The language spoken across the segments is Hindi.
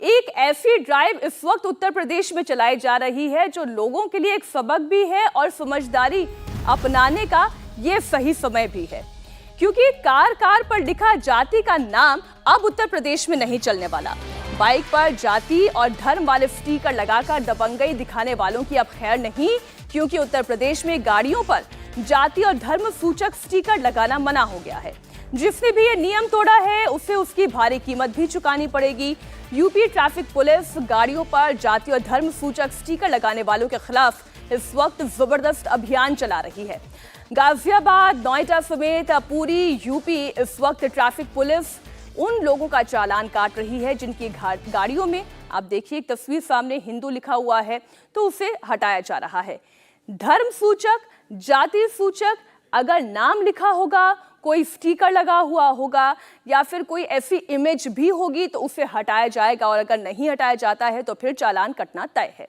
एक ऐसी ड्राइव इस वक्त उत्तर प्रदेश में चलाई जा रही है जो लोगों के लिए एक सबक भी है और समझदारी अपनाने का ये सही समय भी है, क्योंकि कार पर लिखा जाति का नाम अब उत्तर प्रदेश में नहीं चलने वाला। बाइक पर जाति और धर्म वाले स्टिकर लगाकर दबंगई दिखाने वालों की अब खैर नहीं, क्योंकि उत्तर प्रदेश में गाड़ियों पर जाति और धर्म सूचक स्टिकर लगाना मना हो गया है। जिसने भी ये नियम तोड़ा है उसे उसकी भारी कीमत भी चुकानी पड़ेगी। यूपी ट्रैफिक पुलिस गाड़ियों पर जाति और धर्म सूचक स्टिकर लगाने वालों के खिलाफ इस वक्त जबरदस्त अभियान चला रही है। गाजियाबाद, नोएडा समेत पूरी यूपी इस वक्त ट्रैफिक पुलिस उन लोगों का चालान काट रही है जिनकी गाड़ियों में आप देखिए एक तस्वीर सामने हिंदू लिखा हुआ है तो उसे हटाया जा रहा है। धर्म सूचक, जाति सूचक अगर नाम लिखा होगा, कोई स्टिकर लगा हुआ होगा या फिर कोई ऐसी इमेज भी होगी तो उसे हटाया जाएगा, और अगर नहीं हटाया जाता है तो फिर चालान कटना तय है।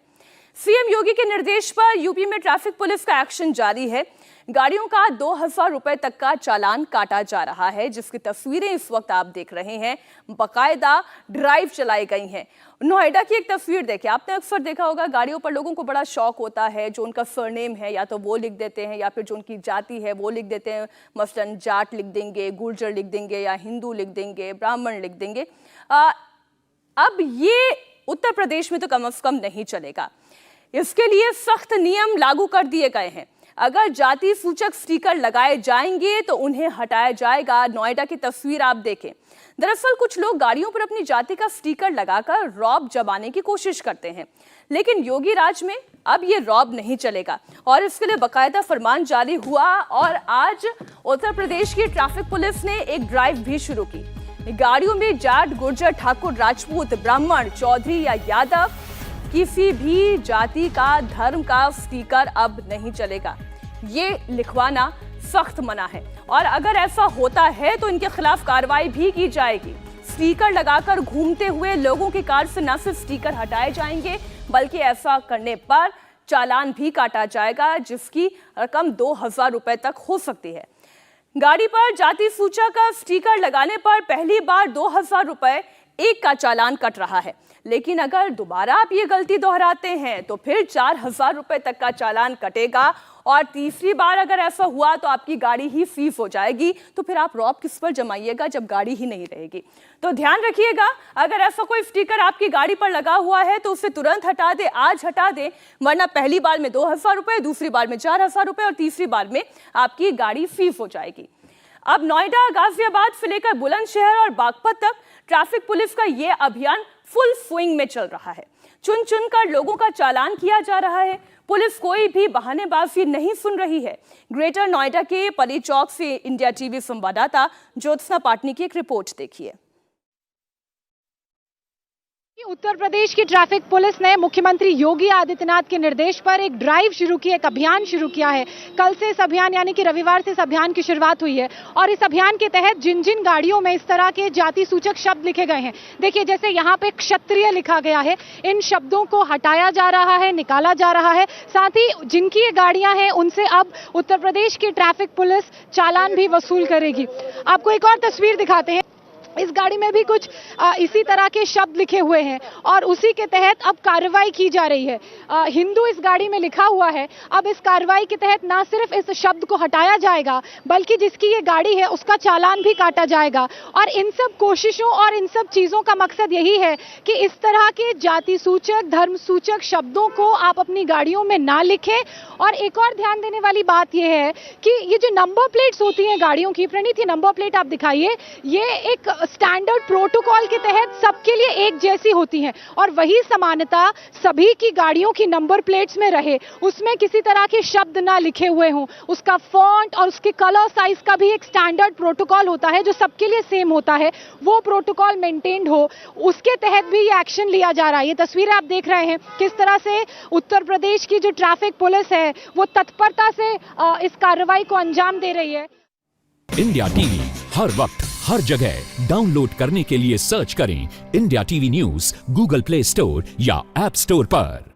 सीएम योगी के निर्देश पर यूपी में ट्रैफिक पुलिस का एक्शन जारी है। गाड़ियों का 2000 रुपए तक का चालान काटा जा रहा है, जिसकी तस्वीरें इस वक्त आप देख रहे हैं। बाकायदा ड्राइव चलाई गई हैं। नोएडा की एक तस्वीर देखिए, आपने अक्सर देखा होगा गाड़ियों पर लोगों को बड़ा शौक होता है, जो उनका सरनेम है या तो वो लिख देते हैं या फिर जो उनकी जाति है वो लिख देते हैं। मसलन जाट लिख देंगे, गुर्जर लिख देंगे या हिंदू लिख देंगे, ब्राह्मण लिख देंगे। अब ये उत्तर प्रदेश में तो कम से कम नहीं चलेगा। इसके लिए सख्त नियम लागू कर दिए गए हैं। अगर जाति सूचक स्टिकर लगाए जाएंगे तो उन्हें हटाया जाएगा। नोएडा की तस्वीर आप देखें। दरअसल कुछ लोग गाड़ियों पर अपनी जाति का स्टिकर लगाकर रौब जमाने की कोशिश करते हैं, लेकिन योगी राज में अब ये रौब नहीं चलेगा और इसके लिए बाकायदा फरमान जारी हुआ। और आज उत्तर प्रदेश की ट्रैफिक पुलिस ने एक ड्राइव भी शुरू की। गाड़ियों में जाट, गुर्जर, ठाकुर, राजपूत, ब्राह्मण, चौधरी या यादव किसी भी जाति का, धर्म का स्टिकर अब नहीं चलेगा। ये लिखवाना सख्त मना है और अगर ऐसा होता है तो इनके खिलाफ कार्रवाई भी की जाएगी। स्टिकर लगाकर घूमते हुए लोगों की कार से न सिर्फ स्टिकर हटाए जाएंगे बल्कि ऐसा करने पर चालान भी काटा जाएगा, जिसकी रकम 2000 रुपए तक हो सकती है। गाड़ी पर जाति सूचक का स्टिकर लगाने पर पहली बार 2000 रुपए एक का चालान कट रहा है, लेकिन अगर दोबारा आप ये गलती दोहराते हैं तो फिर 4000 रुपए तक का चालान कटेगा और तीसरी बार अगर ऐसा हुआ तो आपकी गाड़ी ही सीज हो जाएगी। तो फिर आप रौब किस पर जमाइएगा जब गाड़ी ही नहीं रहेगी। तो ध्यान रखिएगा, अगर ऐसा कोई स्टिकर आपकी गाड़ी पर लगा हुआ है तो उसे तुरंत हटा दे, आज हटा दे, वरना पहली बार में 2000 रुपए, दूसरी बार में 4000 रुपए और तीसरी बार में आपकी गाड़ी सीज हो जाएगी। अब नोएडा, गाजियाबाद से लेकर बुलंदशहर और बागपत तक ट्रैफिक पुलिस का यह अभियान फुल स्विंग में चल रहा है। चुन चुन कर लोगों का चालान किया जा रहा है। पुलिस कोई भी बहानेबाजी नहीं सुन रही है। ग्रेटर नोएडा के पली चौक से इंडिया टीवी संवाददाता ज्योत्सना पाटनी की एक रिपोर्ट देखिए। उत्तर प्रदेश की ट्रैफिक पुलिस ने मुख्यमंत्री योगी आदित्यनाथ के निर्देश पर एक ड्राइव शुरू की, एक अभियान शुरू किया है। कल से इस अभियान यानी कि रविवार से इस अभियान की शुरुआत हुई है और इस अभियान के तहत जिन जिन गाड़ियों में इस तरह के जाति सूचक शब्द लिखे गए हैं, देखिए जैसे यहाँ पे क्षत्रिय लिखा गया है, इन शब्दों को हटाया जा रहा है, निकाला जा रहा है। साथ ही जिनकी ये गाड़ियां हैं उनसे अब उत्तर प्रदेश की ट्रैफिक पुलिस चालान भी वसूल करेगी। आपको एक और तस्वीर दिखाते हैं। इस गाड़ी में भी कुछ इसी तरह के शब्द लिखे हुए हैं और उसी के तहत अब कार्रवाई की जा रही है। हिंदू इस गाड़ी में लिखा हुआ है। अब इस कार्रवाई के तहत ना सिर्फ इस शब्द को हटाया जाएगा बल्कि जिसकी ये गाड़ी है उसका चालान भी काटा जाएगा। और इन सब कोशिशों और इन सब चीज़ों का मकसद यही है कि इस तरह के जाति सूचक, धर्म सूचक शब्दों को आप अपनी गाड़ियों में ना लिखें। और एक और ध्यान देने वाली बात यह है कि ये जो नंबर प्लेट्स होती हैं गाड़ियों की, प्रणीत ये नंबर प्लेट आप दिखाइए, ये एक स्टैंडर्ड प्रोटोकॉल के तहत सबके लिए एक जैसी होती हैं और वही समानता सभी की गाड़ियों की नंबर प्लेट्स में रहे। उसमें किसी तरह के शब्द ना लिखे हुए हों, उसका फॉन्ट और उसके कलर साइज का भी एक स्टैंडर्ड प्रोटोकॉल होता है जो सबके लिए सेम होता है, वो प्रोटोकॉल मेंटेन्ड हो, उसके तहत भी ये एक्शन लिया जा रहा है। ये तस्वीरें आप देख रहे हैं किस तरह से उत्तर प्रदेश की जो ट्रैफिक पुलिस है वो तत्परता से इस कार्रवाई को अंजाम दे रही है। इंडिया टीवी हर वक्त हर जगह डाउनलोड करने के लिए सर्च करें India TV news Google play store या ऐप स्टोर पर।